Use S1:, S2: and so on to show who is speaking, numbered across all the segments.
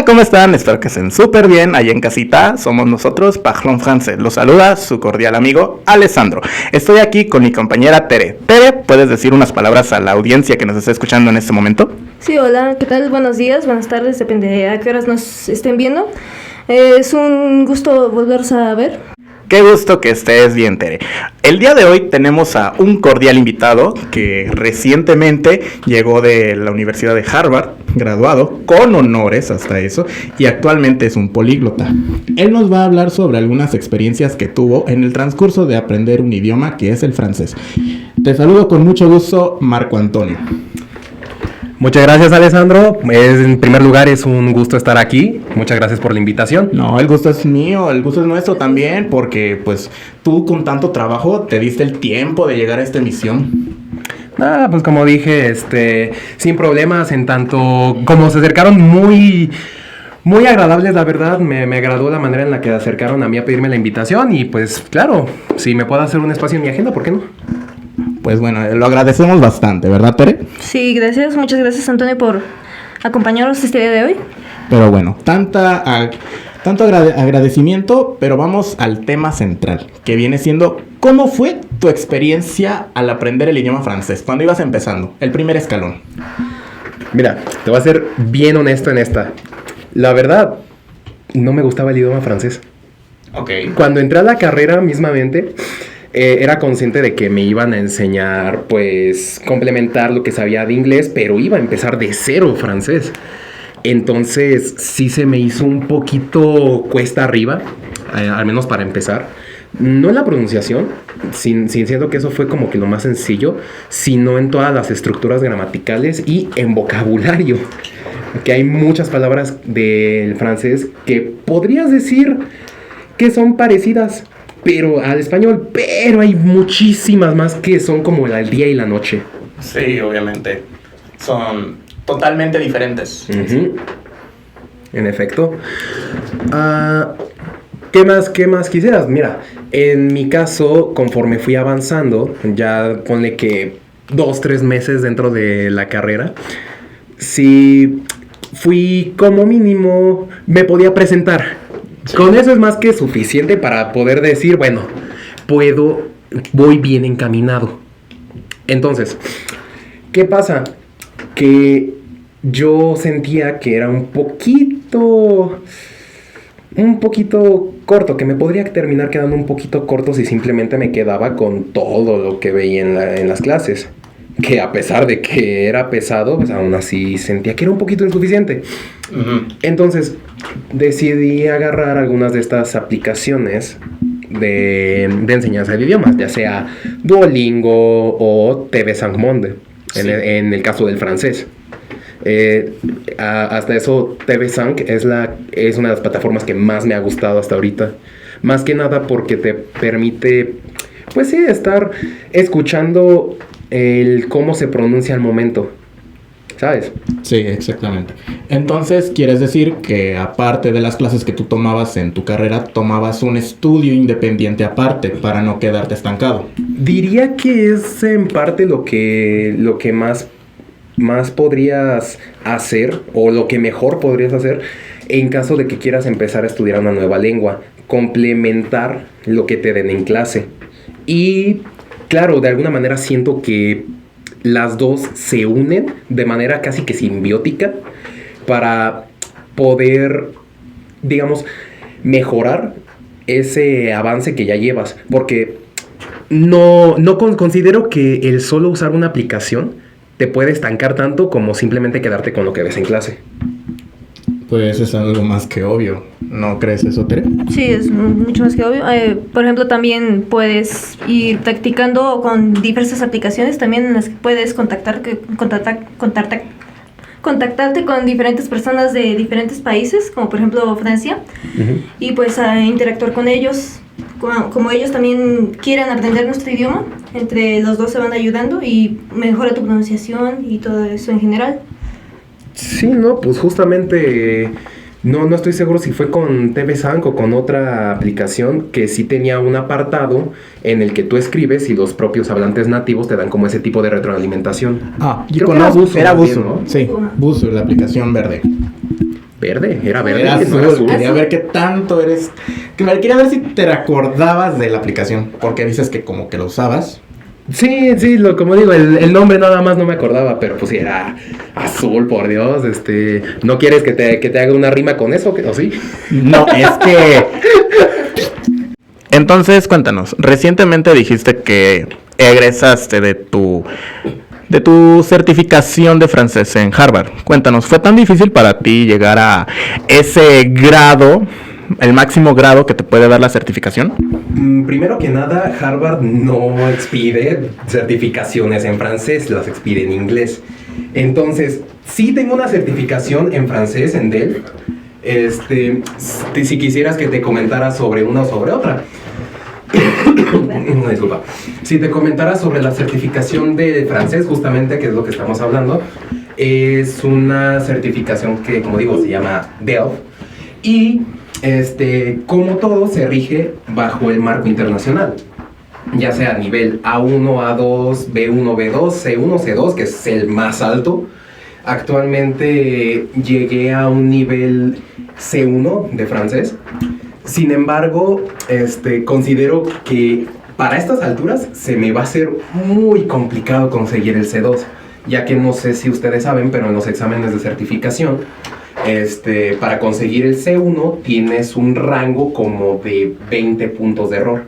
S1: Hola, ¿cómo están? Espero que estén súper bien allá en casita. Somos nosotros, Parlons Français. Los saluda su cordial amigo Alessandro. Estoy aquí con mi compañera Tere. Tere, ¿puedes decir unas palabras a la audiencia que nos está escuchando en este momento?
S2: Sí, hola, ¿qué tal? Buenos días, buenas tardes, depende de a qué horas nos estén viendo. Es un gusto volverse a ver.
S1: Qué gusto que estés bien, Tere. El día de hoy tenemos a un cordial invitado que recientemente llegó de la Universidad de Harvard, graduado con honores hasta eso, y actualmente es un políglota. Él nos va a hablar sobre algunas experiencias que tuvo en el transcurso de aprender un idioma que es el francés. Te saludo con mucho gusto, Marco Antonio.
S3: Muchas gracias, Alessandro. En primer lugar, es un gusto estar aquí. Muchas gracias por la invitación.
S1: No, el gusto es mío, el gusto es nuestro también, porque pues tú con tanto trabajo te diste el tiempo de llegar a esta emisión.
S3: Pues como dije, sin problemas, en tanto como se acercaron muy agradables, la verdad. Me agradó la manera en la que se acercaron a mí a pedirme la invitación y pues claro, si me puedo hacer un espacio en mi agenda, ¿por qué no?
S1: Pues bueno, lo agradecemos bastante, ¿verdad, Tere?
S2: Sí, gracias, muchas gracias, Antonio, por acompañarnos este día de hoy.
S1: Pero bueno, tanto agradecimiento, pero vamos al tema central, que viene siendo, ¿cómo fue tu experiencia al aprender el idioma francés? Cuando ibas empezando, el primer escalón.
S3: Mira, te voy a ser bien honesto en esta. La verdad, no me gustaba el idioma francés.
S1: Ok.
S3: Cuando entré a la carrera mismamente, era consciente de que me iban a enseñar, pues, complementar lo que sabía de inglés, pero iba a empezar de cero francés. Entonces, sí se me hizo un poquito cuesta arriba, al menos para empezar. No en la pronunciación, siento que eso fue como que lo más sencillo, sino en todas las estructuras gramaticales y en vocabulario. Que hay muchas palabras del francés que podrías decir que son parecidas, pero al español, pero hay muchísimas más que son como el día y la noche.
S1: Sí, obviamente. Son totalmente diferentes.
S3: Uh-huh. En efecto. ¿Qué más quisieras? Mira, en mi caso, conforme fui avanzando, ya ponle que 2-3 meses dentro de la carrera, sí fui como mínimo, me podía presentar. Sí. Con eso es más que suficiente para poder decir, bueno, voy bien encaminado. Entonces, ¿qué pasa? Que yo sentía que era un poquito corto, que me podría terminar quedando un poquito corto si simplemente me quedaba con todo lo que veía en las clases. Que a pesar de que era pesado, pues aún así sentía que era un poquito insuficiente. Uh-huh. Entonces, decidí agarrar algunas de estas aplicaciones de enseñanza de idiomas, ya sea Duolingo o TV5 Monde, sí. en el caso del francés. Hasta eso, TV5 es una de las plataformas que más me ha gustado hasta ahorita. Más que nada porque te permite, pues sí, estar escuchando cómo se pronuncia al momento, ¿sabes?
S1: Sí, exactamente. Entonces, ¿quieres decir que aparte de las clases que tú tomabas en tu carrera, tomabas un estudio independiente aparte para no quedarte estancado?
S3: Diría que es en parte lo que más podrías hacer, o lo que mejor podrías hacer en caso de que quieras empezar a estudiar una nueva lengua, complementar lo que te den en clase. Y claro, de alguna manera siento que las dos se unen de manera casi que simbiótica para poder, digamos, mejorar ese avance que ya llevas. Porque no considero que el solo usar una aplicación te puede estancar tanto como simplemente quedarte con lo que ves en clase.
S1: Pues es algo más que obvio, ¿no crees eso, Tere?
S2: Sí, es mucho más que obvio. Por ejemplo, también puedes ir practicando con diversas aplicaciones, también en las que puedes contactarte con diferentes personas de diferentes países, como por ejemplo Francia, uh-huh. Y pues interactuar con ellos, como ellos también quieren aprender nuestro idioma, entre los dos se van ayudando y mejora tu pronunciación y todo eso en general.
S3: Sí, no, pues justamente no estoy seguro si fue con TV5 o con otra aplicación que sí tenía un apartado en el que tú escribes y los propios hablantes nativos te dan como ese tipo de retroalimentación.
S1: Yo conozco, era Busu, ¿no? Sí, Busu, la aplicación verde.
S3: verde, era verde.
S1: Era
S3: no
S1: azul,
S3: era azul.
S1: quería ver qué tanto eres. Quería ver si te acordabas de la aplicación. Porque dices que como que lo usabas.
S3: Sí, como digo, el nombre nada más no me acordaba, pero pues sí, era azul, por Dios, ¿no quieres que te haga una rima con eso, o sí?
S1: No, es que... Entonces, cuéntanos, recientemente dijiste que egresaste de tu certificación de francés en Harvard. Cuéntanos, ¿fue tan difícil para ti llegar a ese grado, el máximo grado que te puede dar la certificación?
S3: Primero que nada, Harvard no expide certificaciones en francés, las expide en inglés. Entonces, sí tengo una certificación en francés en Dell. Si quisieras que te comentara sobre una o sobre otra. Disculpa. Si te comentara sobre la certificación de francés, justamente, que es lo que estamos hablando, es una certificación que, como digo, se llama DELF. Y como todo, se rige bajo el marco internacional, ya sea a nivel A1, A2, B1, B2, C1, C2, que es el más alto. Actualmente llegué a un nivel C1 de francés. Sin embargo, considero que para estas alturas se me va a hacer muy complicado conseguir el C2, ya que no sé si ustedes saben, pero en los exámenes de certificación, para conseguir el C1 tienes un rango como de 20 puntos de error.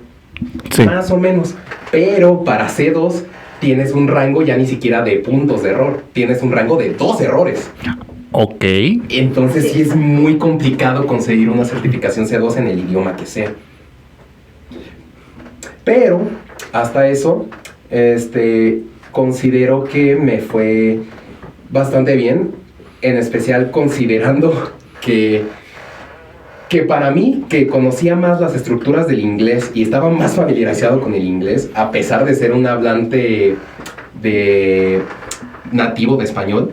S3: Sí. Más o menos. Pero para C2 tienes un rango ya ni siquiera de puntos de error. Tienes un rango de 2 errores.
S1: Ok.
S3: Entonces sí es muy complicado conseguir una certificación C2 en el idioma que sea. Pero hasta eso, considero que me fue bastante bien. En especial considerando que para mí, que conocía más las estructuras del inglés y estaba más familiarizado con el inglés, a pesar de ser un hablante nativo de español,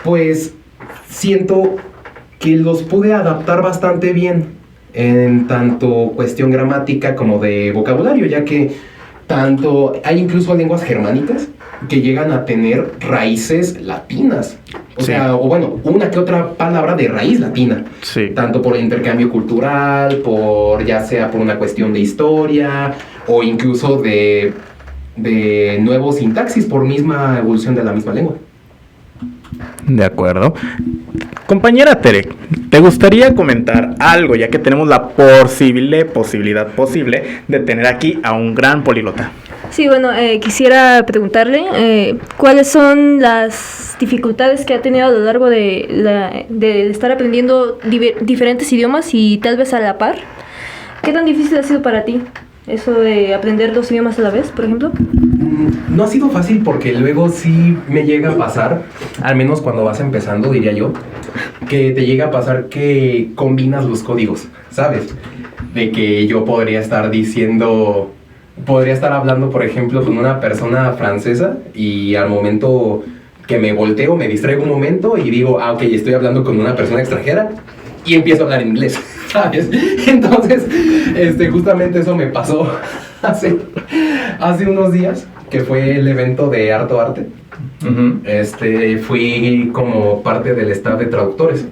S3: pues siento que los pude adaptar bastante bien en tanto cuestión gramática como de vocabulario, ya que hay incluso lenguas germánicas que llegan a tener raíces latinas. O sea, o bueno, una que otra palabra de raíz latina.
S1: Sí.
S3: Tanto por el intercambio cultural, ya sea por una cuestión de historia, o incluso de nuevos sintaxis por misma evolución de la misma lengua.
S1: De acuerdo. Compañera Tere, ¿te gustaría comentar algo, ya que tenemos la posibilidad de tener aquí a un gran políglota?
S2: Sí, bueno, quisiera preguntarle cuáles son las dificultades que ha tenido a lo largo de estar aprendiendo diferentes idiomas y tal vez a la par. ¿Qué tan difícil ha sido para ti eso de aprender 2 idiomas a la vez, por ejemplo?
S3: No ha sido fácil porque luego sí me llega a pasar, al menos cuando vas empezando, diría yo, que te llega a pasar que combinas los códigos, ¿sabes? De que yo podría estar hablando, por ejemplo, con una persona francesa y al momento que me volteo, me distraigo un momento y digo, ok, estoy hablando con una persona extranjera y empiezo a hablar en inglés, ¿sabes? Entonces, justamente eso me pasó hace unos días, que fue el evento de Harto Arte. Uh-huh. Fui como parte del staff de traductores.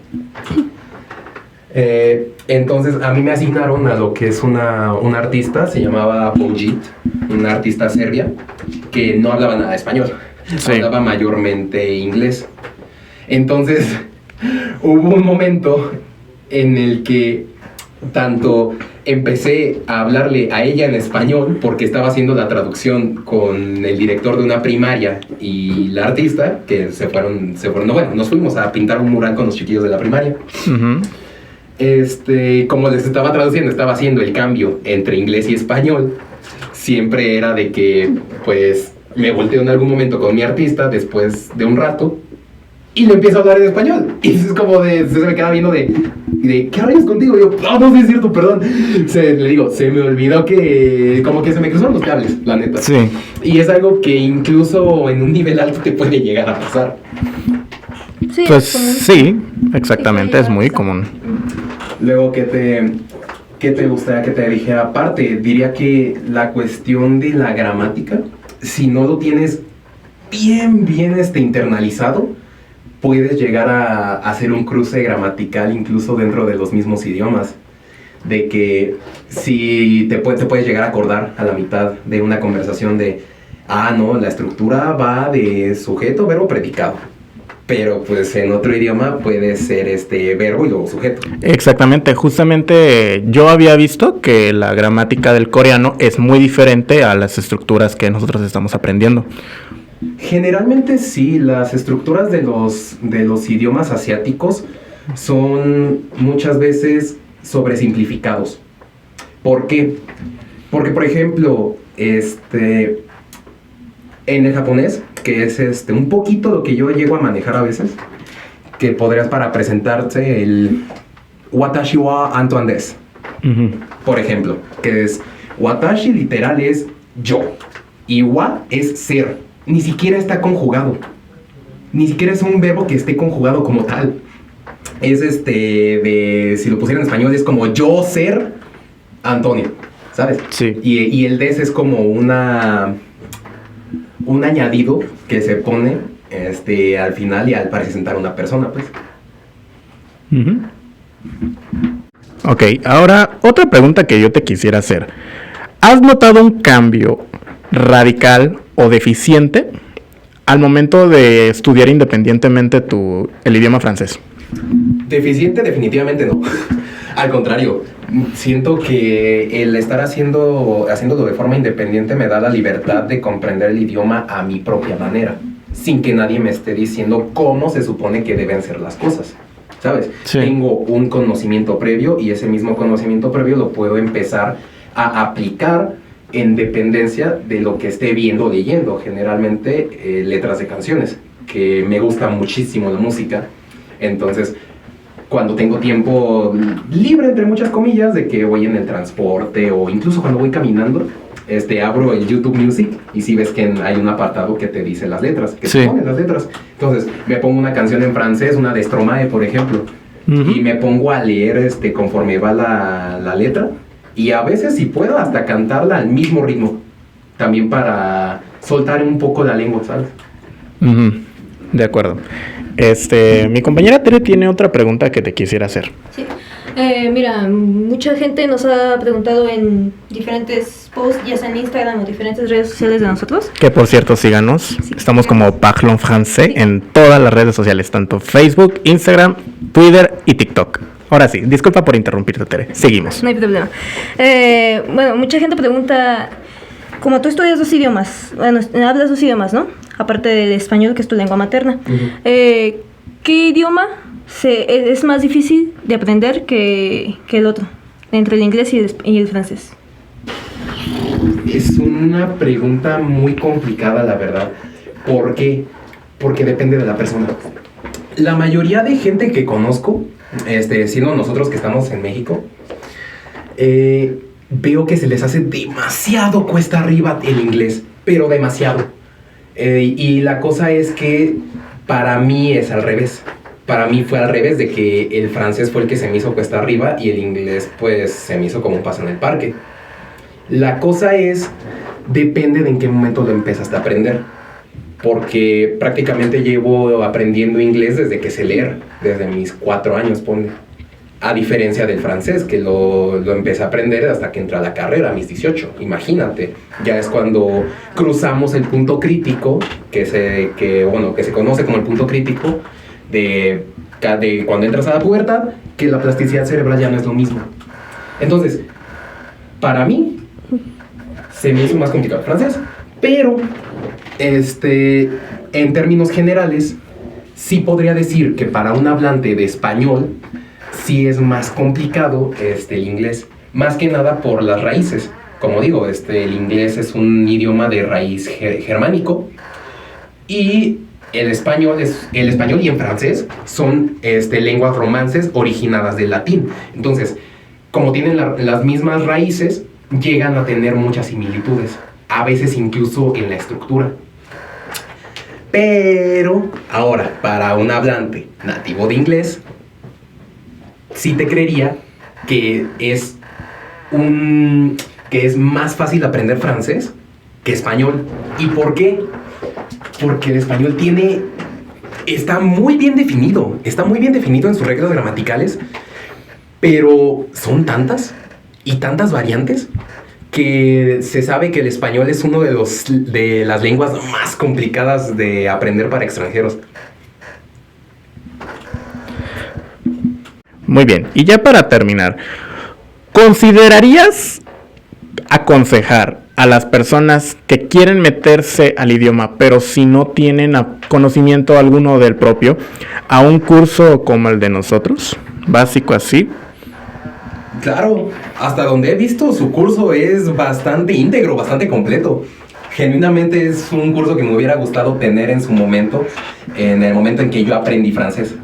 S3: Entonces a mí me asignaron a lo que es una artista, se llamaba Pojit, una artista serbia que no hablaba nada de español, hablaba mayormente inglés. Entonces hubo un momento en el que tanto empecé a hablarle a ella en español porque estaba haciendo la traducción con el director de una primaria y la artista, que nos fuimos a pintar un mural con los chiquillos de la primaria. Uh-huh. Como les estaba traduciendo, estaba haciendo el cambio entre inglés y español. Siempre era de que, pues, me volteo en algún momento con mi artista después de un rato y le empiezo a hablar en español. Y es como se me queda viendo de ¿qué rayos contigo? Y yo, no, sí es cierto, perdón. Le digo, se me olvidó que como que se me cruzaron los cables, la neta.
S1: Sí.
S3: Y es algo que incluso en un nivel alto te puede llegar a pasar.
S2: Sí,
S1: pues sí, exactamente, es muy común.
S3: Luego, ¿qué te gustaría que te dijera? Aparte, diría que la cuestión de la gramática, si no lo tienes bien internalizado, puedes llegar a hacer un cruce gramatical incluso dentro de los mismos idiomas. De que si te puedes llegar a acordar a la mitad de una conversación de, no, la estructura va de sujeto, verbo, predicado. Pero pues en otro idioma puede ser verbo y luego sujeto.
S1: Exactamente, justamente yo había visto que la gramática del coreano es muy diferente a las estructuras que nosotros estamos aprendiendo.
S3: Generalmente sí, las estructuras de los idiomas asiáticos son muchas veces sobresimplificados. ¿Por qué? Porque, por ejemplo, en el japonés, que es un poquito lo que yo llego a manejar a veces, que podrías para presentarte el watashi wa Antoine des.
S1: Uh-huh.
S3: Por ejemplo, que es watashi literal es yo y wa es ser. Ni siquiera está conjugado. Ni siquiera es un verbo que esté conjugado como tal. Es si lo pusiera en español es como yo ser Antonio, ¿sabes?
S1: Sí.
S3: Y el des es como un añadido que se pone al final y al presentar una persona, pues.
S1: Uh-huh. Ok, ahora otra pregunta que yo te quisiera hacer. ¿Has notado un cambio radical o deficiente al momento de estudiar independientemente el idioma francés?
S3: Deficiente definitivamente no. Al contrario, siento que el estar haciéndolo de forma independiente me da la libertad de comprender el idioma a mi propia manera, sin que nadie me esté diciendo cómo se supone que deben ser las cosas, ¿sabes?
S1: Sí.
S3: Tengo un conocimiento previo y ese mismo conocimiento previo lo puedo empezar a aplicar en dependencia de lo que esté viendo o leyendo, generalmente letras de canciones, que me gusta muchísimo la música. Entonces, cuando tengo tiempo libre, entre muchas comillas, de que voy en el transporte o incluso cuando voy caminando, abro el YouTube Music y si ves que hay un apartado que te dice las letras, que
S1: sí.
S3: te pone las letras. Entonces, me pongo una canción en francés, una de Stromae, por ejemplo, uh-huh. Y me pongo a leer conforme va la letra y a veces, si puedo, hasta cantarla al mismo ritmo, también para soltar un poco la lengua, ¿sabes?
S1: Uh-huh. De acuerdo. Mi compañera Tere tiene otra pregunta que te quisiera hacer.
S2: Sí. Mira, mucha gente nos ha preguntado en diferentes posts, ya sea en Instagram o diferentes redes sociales de nosotros.
S1: Que por cierto, síganos. Sí, estamos como Parlons Français en todas las redes sociales, tanto Facebook, Instagram, Twitter y TikTok. Ahora sí, disculpa por interrumpirte, Tere. Seguimos.
S2: No hay problema. Bueno, mucha gente pregunta, como tú estudias dos idiomas, bueno, hablas dos idiomas, ¿no? Aparte del español, que es tu lengua materna. Uh-huh. ¿Qué idioma es más difícil de aprender que el otro? Entre el inglés y el francés.
S3: Es una pregunta muy complicada, la verdad. ¿Por qué? Porque depende de la persona. La mayoría de gente que conozco, siendo nosotros que estamos en México, veo que se les hace demasiado cuesta arriba el inglés, pero demasiado. Y la cosa es que para mí es al revés. Para mí fue al revés, de que el francés fue el que se me hizo cuesta arriba y el inglés pues se me hizo como un paso en el parque. La cosa es, depende de en qué momento lo empezaste a aprender. Porque prácticamente llevo aprendiendo inglés desde que sé leer, desde mis 4 años, ponle. A diferencia del francés, que lo empecé a aprender hasta que entré a la carrera, a mis 18. Imagínate, ya es cuando cruzamos el punto crítico, que se conoce como el punto crítico, de cuando entras a la pubertad, que la plasticidad cerebral ya no es lo mismo. Entonces, para mí, se me hizo más complicado el francés, pero, en términos generales, sí podría decir que para un hablante de español, sí es más complicado el inglés, más que nada por las raíces. Como digo, el inglés es un idioma de raíz germánico y el español y en francés son lenguas romances originadas del latín. Entonces, como tienen las mismas raíces, llegan a tener muchas similitudes, a veces incluso en la estructura. Pero ahora, para un hablante nativo de inglés, sí te creería que es más fácil aprender francés que español. ¿Y por qué? Porque el español tiene está muy bien definido en sus reglas gramaticales, pero son tantas y tantas variantes que se sabe que el español es uno de las lenguas más complicadas de aprender para extranjeros.
S1: Muy bien, y ya para terminar, ¿considerarías aconsejar a las personas que quieren meterse al idioma, pero si no tienen conocimiento alguno del propio, a un curso como el de nosotros, básico así?
S3: Claro, hasta donde he visto su curso es bastante íntegro, bastante completo. Genuinamente es un curso que me hubiera gustado tener en su momento, en el momento en que yo aprendí francés.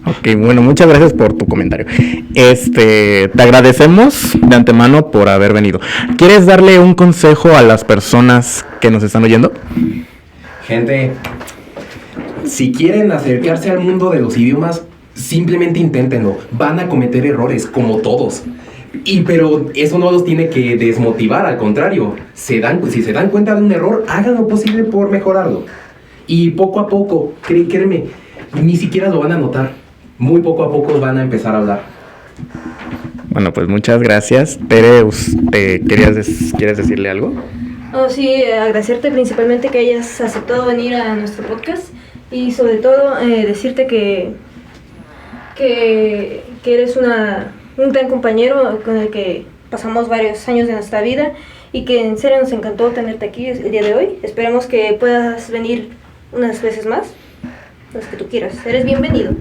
S1: Ok, bueno, muchas gracias por tu comentario. Te agradecemos de antemano por haber venido. ¿Quieres darle un consejo a las personas que nos están oyendo?
S3: Gente, si quieren acercarse al mundo de los idiomas, simplemente inténtenlo. Van a cometer errores, como todos. Pero eso no los tiene que desmotivar, al contrario. Si se dan cuenta de un error, hagan lo posible por mejorarlo. Y poco a poco, créeme, ni siquiera lo van a notar. Muy poco a poco van a empezar a hablar.
S1: Bueno, pues muchas gracias. Tere, ¿quieres decirle algo?
S2: Oh, sí, agradecerte principalmente que hayas aceptado venir a nuestro podcast y sobre todo decirte que eres un gran compañero con el que pasamos varios años de nuestra vida y que en serio nos encantó tenerte aquí el día de hoy. Esperemos que puedas venir unas veces más, las que tú quieras. Eres bienvenido.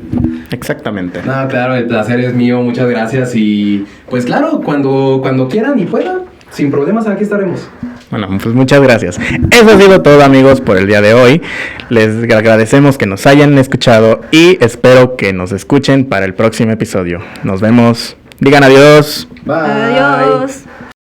S1: Exactamente.
S3: No, claro, el placer es mío, muchas gracias. Y pues claro, cuando quieran y puedan, sin problemas aquí estaremos.
S1: Bueno, pues muchas gracias. Eso ha sido todo, amigos, por el día de hoy. Les agradecemos que nos hayan escuchado y espero que nos escuchen para el próximo episodio. Nos vemos. Digan adiós.
S3: Bye.
S2: Adiós.